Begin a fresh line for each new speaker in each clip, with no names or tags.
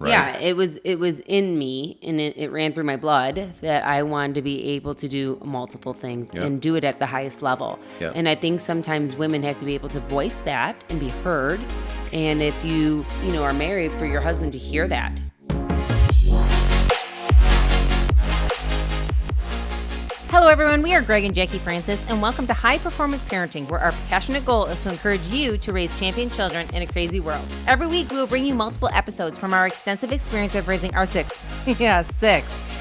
right?
Yeah, it was in me, and it ran through my blood that I wanted to be able to do multiple things and do it at the highest level.
Yeah.
And I think sometimes women have to be able to voice that and be heard. And if you are married, for your husband to hear that. Hello, everyone. We are Greg and Jacquie Francis, and welcome to High Performance Parenting, where our passionate goal is to encourage you to raise champion children in a crazy world. Every week, we will bring you multiple episodes from our extensive experience of raising our six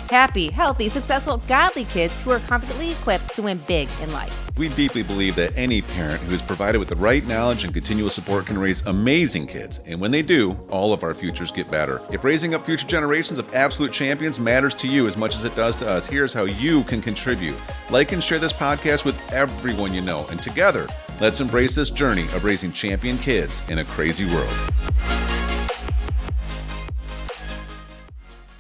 happy, healthy, successful, godly kids who are confidently equipped to win big in life.
We deeply believe that any parent who is provided with the right knowledge and continual support can raise amazing kids. And when they do, all of our futures get better. If raising up future generations of absolute champions matters to you as much as it does to us, here's how you can contribute. Like and share this podcast with everyone you know. And together, let's embrace this journey of raising champion kids in a crazy world.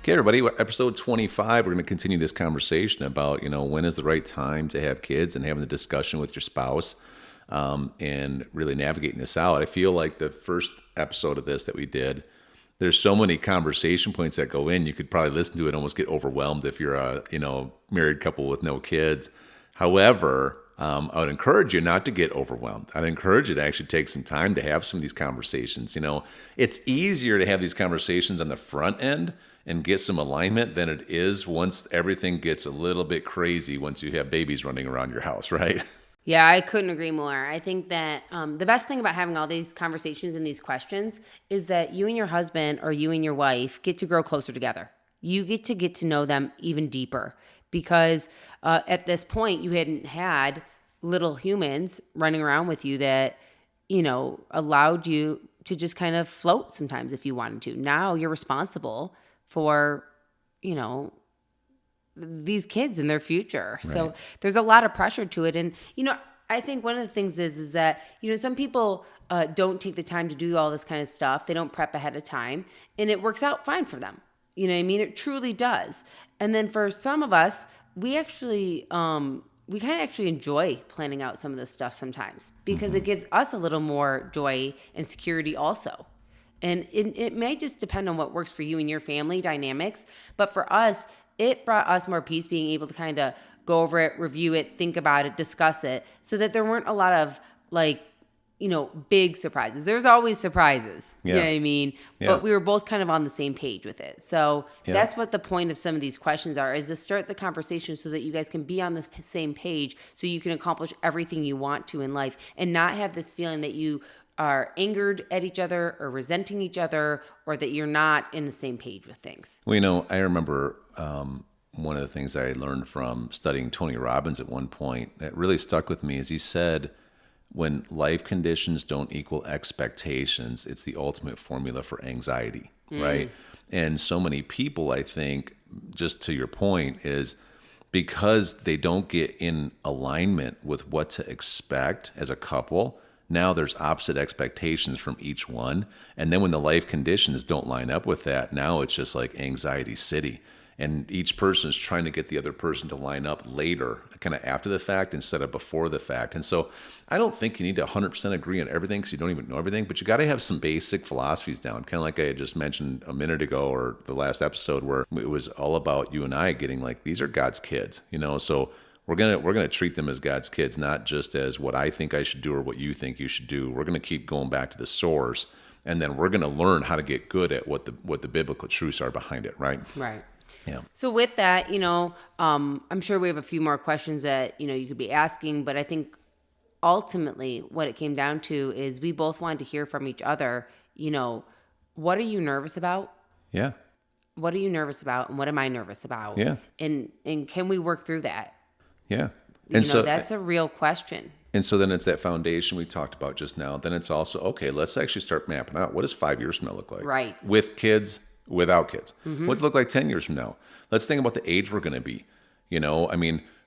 Okay, everybody, episode 25, we're going to continue this conversation about, when is the right time to have kids and having the discussion with your spouse and really navigating this out. I feel like the first episode of this that we did, there's so many conversation points that go in, you could probably listen to it and almost get overwhelmed if you're a, married couple with no kids. However, I would encourage you not to get overwhelmed. I'd encourage you to actually take some time to have some of these conversations. It's easier to have these conversations on the front end and get some alignment than it is once everything gets a little bit crazy once you have babies running around your house, right?
Yeah, I couldn't agree more. I think that the best thing about having all these conversations and these questions is that you and your husband or you and your wife get to grow closer together. You get to know them even deeper because at this point you hadn't had little humans running around with you that, allowed you to just kind of float sometimes if you wanted to. Now you're responsible for, these kids and their future. Right. So there's a lot of pressure to it. And, I think one of the things is that, some people don't take the time to do all this kind of stuff. They don't prep ahead of time and it works out fine for them. You know what I mean? It truly does. And then for some of us, we actually, we kind of actually enjoy planning out some of this stuff sometimes because it gives us a little more joy and security also. And it may just depend on what works for you and your family dynamics. But for us, it brought us more peace being able to kind of go over it, review it, think about it, discuss it, so that there weren't a lot of big surprises. There's always surprises, you know what I mean? Yeah. But we were both kind of on the same page with it. So that's what the point of some of these questions are, is to start the conversation so that you guys can be on the same page so you can accomplish everything you want to in life and not have this feeling that you are angered at each other or resenting each other or that you're not in the same page with things.
Well, I remember one of the things I learned from studying Tony Robbins at one point that really stuck with me is he said, when life conditions don't equal expectations, it's the ultimate formula for anxiety, right? And so many people, I think, just to your point, is because they don't get in alignment with what to expect as a couple, now there's opposite expectations from each one. And then when the life conditions don't line up with that, now it's just like anxiety city. And each person is trying to get the other person to line up later, kind of after the fact instead of before the fact. And so I don't think you need to 100% agree on everything because you don't even know everything, but you got to have some basic philosophies down, kind of like I had just mentioned a minute ago or the last episode where it was all about you and I getting like, these are God's kids, so we're gonna treat them as God's kids, not just as what I think I should do or what you think you should do. We're gonna keep going back to the source, and then we're gonna learn how to get good at what the biblical truths are behind it, right?
Right.
Yeah.
So with that, I'm sure we have a few more questions that you could be asking, but I think ultimately what it came down to is we both wanted to hear from each other. What are you nervous about?
Yeah.
What are you nervous about, and what am I nervous about?
Yeah.
And can we work through that?
Yeah. And so
that's a real question.
And so then it's that foundation we talked about just now. Then it's also, okay, let's actually start mapping out what does 5 years from now look like?
Right.
With kids, without kids. What's it look like 10 years from now? Let's think about the age we're going to be.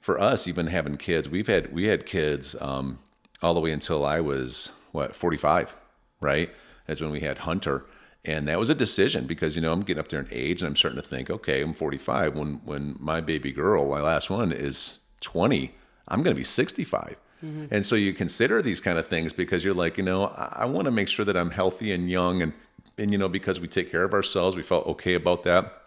For us, even having kids, we had kids all the way until I was, 45, right? That's when we had Hunter. And that was a decision because, I'm getting up there in age and I'm starting to think, okay, I'm 45. When my baby girl, my last one, is 20, I'm going to be 65. And so you consider these kind of things because you're like, I want to make sure that I'm healthy and young and And, because we take care of ourselves, we felt okay about that.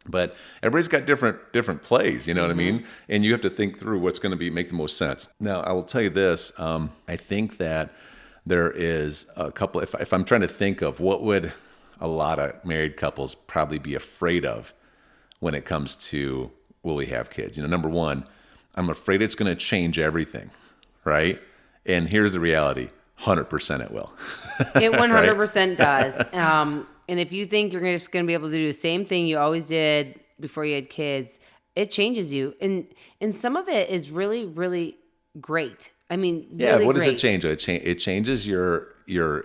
But everybody's got different plays, you know what I mean? And you have to think through what's going to make the most sense. Now, I will tell you this. I think that there is a couple, if I'm trying to think of what would a lot of married couples probably be afraid of when it comes to, will we have kids? Number one, I'm afraid it's going to change everything, right? And here's the reality. 100% it will.
It 100% does. And if you think you're just going to be able to do the same thing you always did before you had kids, it changes you. And some of it is really, really great. I mean,
yeah.
Really
what does
great.
It change? It changes your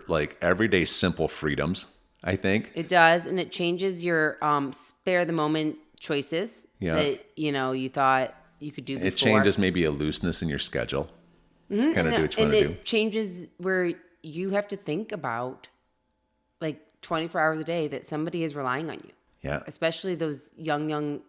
like everyday simple freedoms, I think.
It does. And it changes your spare the moment choices that, you thought you could do before.
It changes maybe a looseness in your schedule.
Mm-hmm.
Kind of do what you want to do.
It changes where you have to think about like 24 hours a day that somebody is relying on you.
Yeah.
Especially those young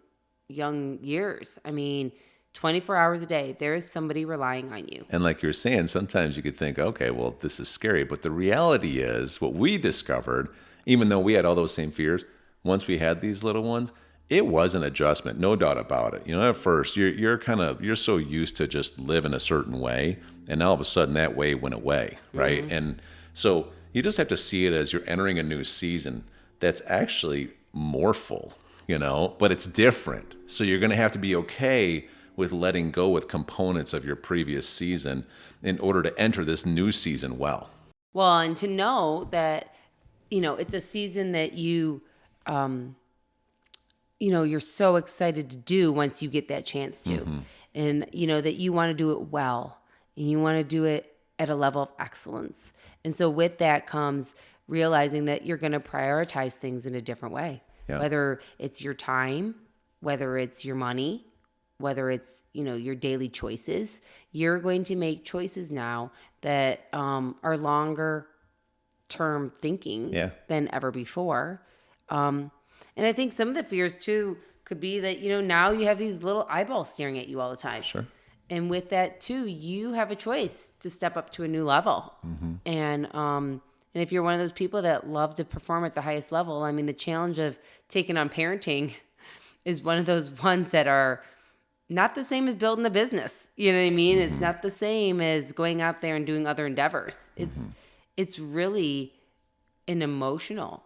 years. I mean, 24 hours a day, there is somebody relying on you.
And like you were saying, sometimes you could think, okay, well, this is scary. But the reality is what we discovered, even though we had all those same fears, once we had these little ones, it was an adjustment, no doubt about it. At first you're so used to just living a certain way, and all of a sudden that way went away, right? Mm-hmm. And so you just have to see it as you're entering a new season that's actually more full, but it's different. So you're going to have to be okay with letting go with components of your previous season in order to enter this new season well.
Well, and to know that, it's a season that you're so excited to do once you get that chance to. Mm-hmm. And, that you want to do it well, and you want to do it at a level of excellence. And so with that comes realizing that you're going to prioritize things in a different way, whether it's your time, whether it's your money, whether it's, your daily choices. You're going to make choices now that are longer term thinking than ever before. And I think some of the fears too could be that, now you have these little eyeballs staring at you all the time.
Sure.
And with that too, you have a choice to step up to a new level. Mm-hmm. And if you're one of those people that love to perform at the highest level, I mean, the challenge of taking on parenting is one of those ones that are not the same as building a business. You know what I mean? Mm-hmm. It's not the same as going out there and doing other endeavors. It's really an emotional,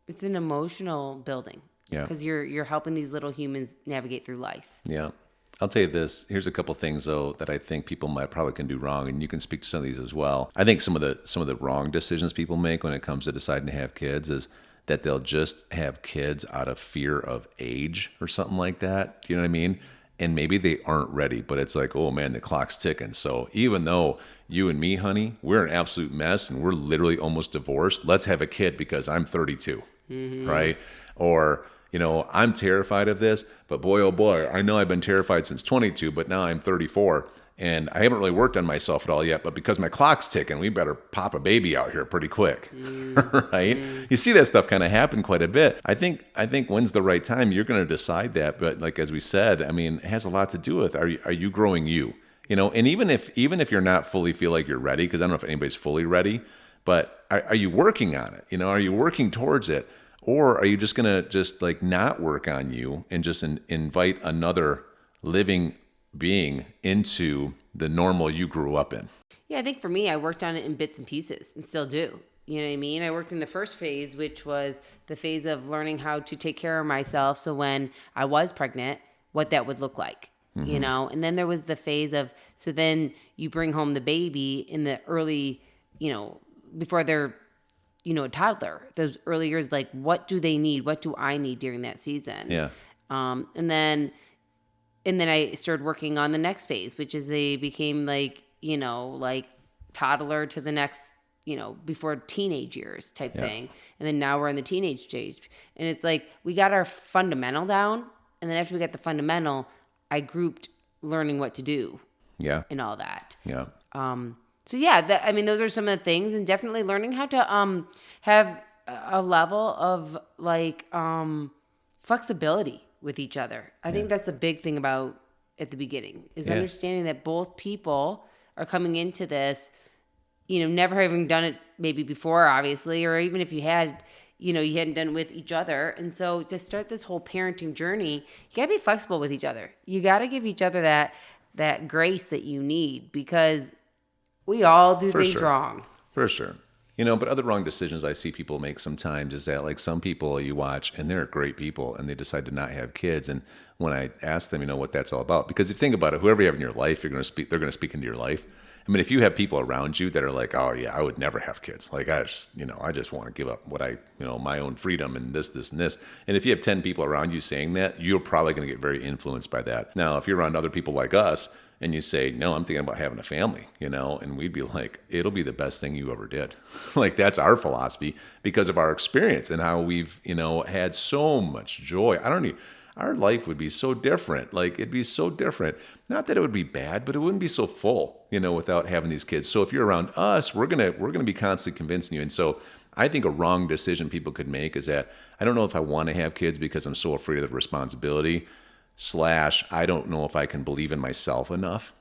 it's an emotional building. Yeah. Because you're helping these little humans navigate through life.
Yeah. I'll tell you this. Here's a couple things though that I think people probably can do wrong, and you can speak to some of these as well. I think some of the wrong decisions people make when it comes to deciding to have kids is that they'll just have kids out of fear of age or something like that. Do you know what I mean? And maybe they aren't ready, but it's like, oh man, the clock's ticking. So even though you and me, honey, we're an absolute mess and we're literally almost divorced, let's have a kid because I'm 32, right? Or, I'm terrified of this, but boy, oh boy, I know I've been terrified since 22, but now I'm 34 and I haven't really worked on myself at all yet, but because my clock's ticking, we better pop a baby out here pretty quick, right? You see that stuff kind of happen quite a bit. I think when's the right time, you're going to decide that. But like, as we said, I mean, it has a lot to do with, are you growing you? And even if you're not fully feel like you're ready, because I don't know if anybody's fully ready, but are you working on it? Are you working towards it? Or are you just going to not work on you and just invite another living being into the normal you grew up in?
Yeah, I think for me, I worked on it in bits and pieces and still do. You know what I mean? I worked in the first phase, which was the phase of learning how to take care of myself. So when I was pregnant, what that would look like, and then there was the phase of, so then you bring home the baby in the early, before they're, a toddler, those early years, like what do they need? What do I need during that season? Yeah. And then I started working on the next phase, which is they became like toddler to the next, before teenage years type thing. And then now we're in the teenage stage. And it's like, we got our fundamental down. And then after we got the fundamental, I grouped learning what to do. Yeah. And all that. Yeah. So yeah, those are some of the things, and definitely learning how to have a level of flexibility with each other. I think that's a big thing about at the beginning is understanding that both people are coming into this, never having done it maybe before, obviously, or even if you had, you hadn't done it with each other. And so to start this whole parenting journey, you got to be flexible with each other. You got to give each other that grace that you need, because we all do things wrong.
For sure. But other wrong decisions I see people make sometimes is that, like, some people you watch and they're great people and they decide to not have kids. And when I ask them, what that's all about, because if you think about it, whoever you have in your life, they're going to speak into your life. I mean, if you have people around you that are like, oh yeah, I would never have kids. Like, I just want to give up what my own freedom and this, and this. And if you have 10 people around you saying that, you're probably going to get very influenced by that. Now, if you're around other people like us, and you say, no, I'm thinking about having a family, and we'd be like, it'll be the best thing you ever did. Like, that's our philosophy because of our experience and how we've, had so much joy. Our life would be so different. Like, it'd be so different. Not that it would be bad, but it wouldn't be so full, without having these kids. So if you're around us, we're going to be constantly convincing you. And so I think a wrong decision people could make is that, I don't know if I want to have kids because I'm so afraid of the responsibility. / I don't know if I can believe in myself enough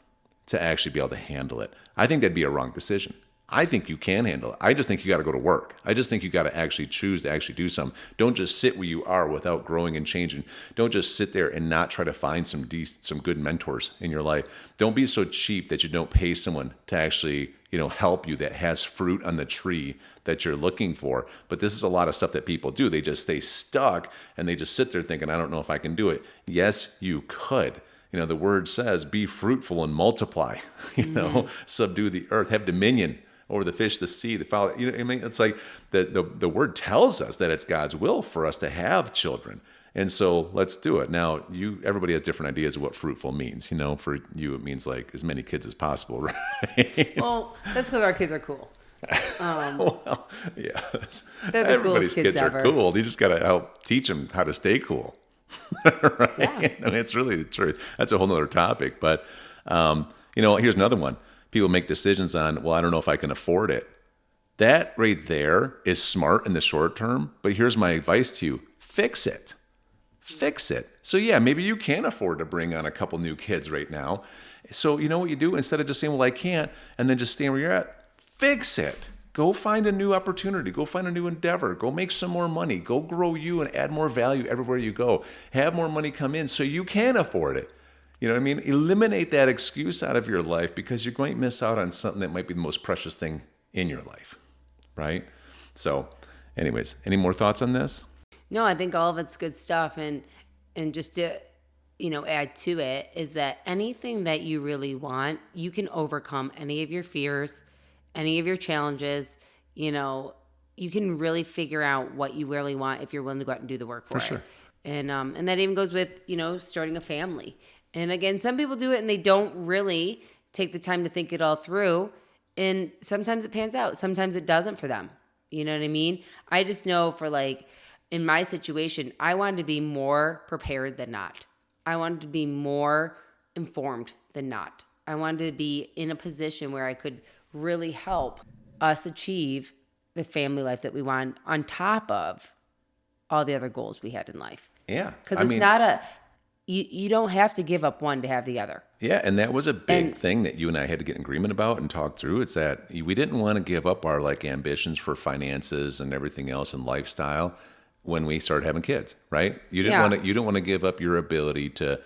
to actually be able to handle it. I think that'd be a wrong decision. I think you can handle it. I just think you got to go to work. I just think you got to actually choose to actually do something. Don't just sit where you are without growing and changing. Don't just sit there and not try to find some good mentors in your life. Don't be so cheap that you don't pay someone to actually, help you, that has fruit on the tree that you're looking for. But this is a lot of stuff that people do. They just stay stuck and they just sit there thinking, I don't know if I can do it. Yes, you could. The word says, be fruitful and multiply, subdue the earth, have dominion over the fish, the sea, the fowl. It's like the word tells us that it's God's will for us to have children. And so let's do it. Now, everybody has different ideas of what fruitful means. For you, it means like as many kids as possible, right?
Well, that's because our kids are cool.
Well, yeah.
They're the
Everybody's
coolest kids
are
ever.
cool. You just got to help teach them how to stay cool. Right?
Yeah.
It's really the truth. That's a whole nother topic. But, here's another one. People make decisions on, well, I don't know if I can afford it. That right there is smart in the short term. But here's my advice to you. Fix it. Fix it. So yeah, maybe you can afford to bring on a couple new kids right now. So you know what you do? Instead of just saying, well, I can't, and then just staying where you're at, fix it. Go find a new opportunity. Go find a new endeavor. Go make some more money. Go grow you and add more value everywhere you go. Have more money come in so you can afford it. You know what I mean? Eliminate that excuse out of your life, because you're going to miss out on something that might be the most precious thing in your life, right? So anyways, any more thoughts on this?
No, I think all of it's good stuff. And just to, add to it is that anything that you really want, you can overcome any of your fears, any of your challenges. You can really figure out what you really want if you're willing to go out and do the work for it.
Sure.
And that even goes with, starting a family. And again, some people do it and they don't really take the time to think it all through. And sometimes it pans out. Sometimes it doesn't for them. You know what I mean? I just know in my situation, I wanted to be more prepared than not. I wanted to be more informed than not. I wanted to be in a position where I could really help us achieve the family life that we want, on top of all the other goals we had in life.
Yeah.
Because not you don't have to give up one to have the other.
Yeah, and that was a big thing that you and I had to get in agreement about and talk through. It's that we didn't want to give up our ambitions for finances and everything else and lifestyle when we started having kids, right? You didn't want to give up your ability to,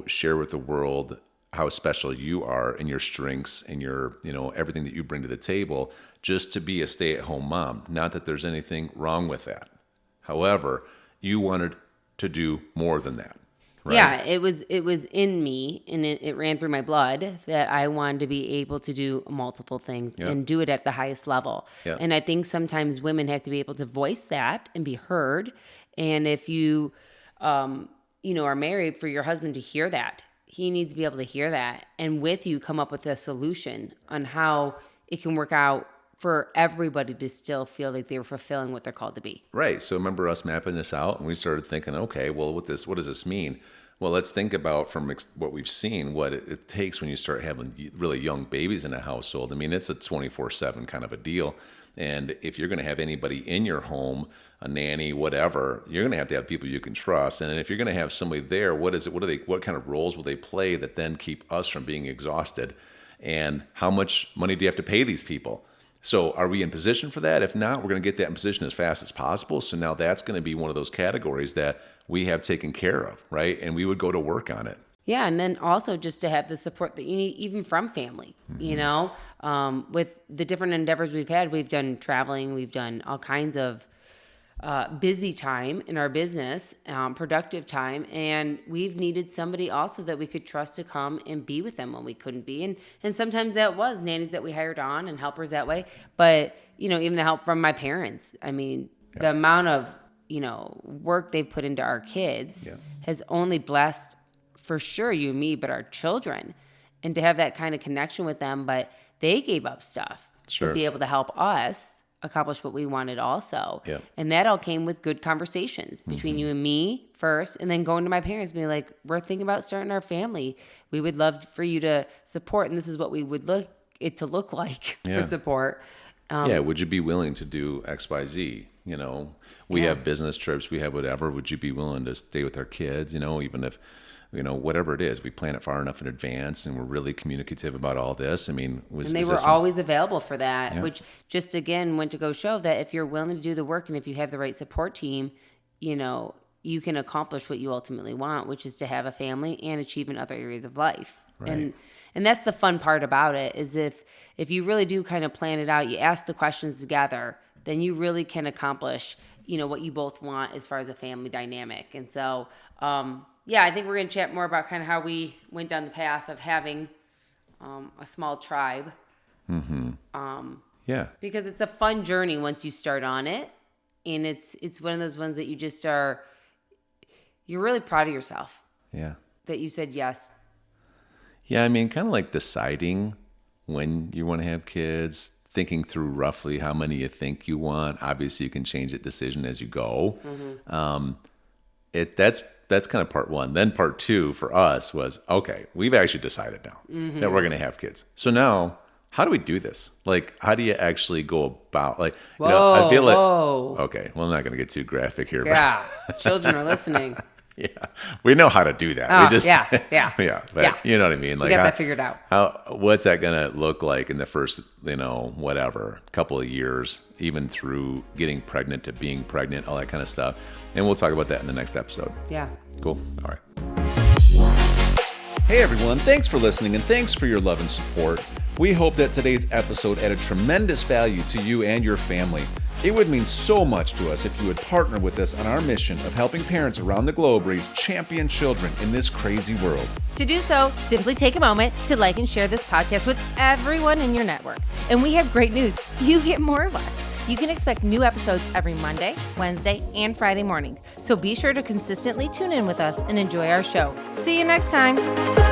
share with the world how special you are and your strengths and your, everything that you bring to the table, just to be a stay-at-home mom. Not that there's anything wrong with that. However, you wanted to do more than that. Right?
Yeah, it was in me, and it ran through my blood that I wanted to be able to do multiple things and do it at the highest level. Yep. And I think sometimes women have to be able to voice that and be heard. And if you, are married, for your husband to hear that, he needs to be able to hear that, and with you come up with a solution on how it can work out for everybody to still feel like they were fulfilling what they're called to be.
Right. So remember us mapping this out, and we started thinking, okay, well, what does this mean? Well, let's think about from what we've seen, what it takes when you start having really young babies in a household. I mean, it's a 24/7 kind of a deal. And if you're going to have anybody in your home, a nanny, whatever, you're going to have people you can trust. And if you're going to have somebody there, what kind of roles will they play that then keep us from being exhausted? And how much money do you have to pay these people? So are we in position for that? If not, we're going to get that in position as fast as possible. So now that's going to be one of those categories that we have taken care of, right? And we would go to work on it.
Yeah, and then also just to have the support that you need, even from family, with the different endeavors we've had. We've done traveling, we've done all kinds of busy time in our business, productive time, and we've needed somebody also that we could trust to come and be with them when we couldn't be. And sometimes that was nannies that we hired on and helpers that way. But, even the help from my parents. I mean, the amount of, work they've put into our kids has only blessed, for sure, you and me, but our children. And to have that kind of connection with them, but they gave up stuff to be able to help us accomplish what we wanted also.
Yep.
And that all came with good conversations between you and me first, and then going to my parents and being like, we're thinking about starting our family. We would love for you to support, and this is what we would look like for support.
Would you be willing to do X, Y, Z? We have business trips, we have whatever. Would you be willing to stay with our kids? Even if, whatever it is, we plan it far enough in advance, and we're really communicative about all this. I mean,
and they were always available for that, which just again went to go show that if you're willing to do the work and if you have the right support team, you can accomplish what you ultimately want, which is to have a family and achieve in other areas of life.
Right.
And that's the fun part about it, is if you really do kind of plan it out, you ask the questions together, then you really can accomplish, what you both want as far as a family dynamic. And so, I think we're going to chat more about kind of how we went down the path of having a small tribe. Because it's a fun journey once you start on it. And it's one of those ones that you just you're really proud of yourself.
Yeah.
That you said yes.
Yeah, I mean, kind of like deciding when you want to have kids, thinking through roughly how many you think you want. Obviously, you can change that decision as you go. That's kind of part one. Then part two for us was, okay, we've actually decided now that we're going to have kids. So now, how do we do this? Like, how do you actually go about, like, I feel like, okay, well, I'm not going to get too graphic here.
Yeah, children are listening.
Yeah, we know how to do that.
Oh,
we just,
but
you know what I mean? Like,
we got that figured out.
What's that going to look like in the first, couple of years, even through getting pregnant to being pregnant, all that kind of stuff. And we'll talk about that in the next episode.
Yeah.
Cool. All right. Hey, everyone. Thanks for listening, and thanks for your love and support. We hope that today's episode added tremendous value to you and your family. It would mean so much to us if you would partner with us on our mission of helping parents around the globe raise champion children in this crazy world.
To do so, simply take a moment to like and share this podcast with everyone in your network. And we have great news. You get more of us. You can expect new episodes every Monday, Wednesday, and Friday morning. So be sure to consistently tune in with us and enjoy our show. See you next time.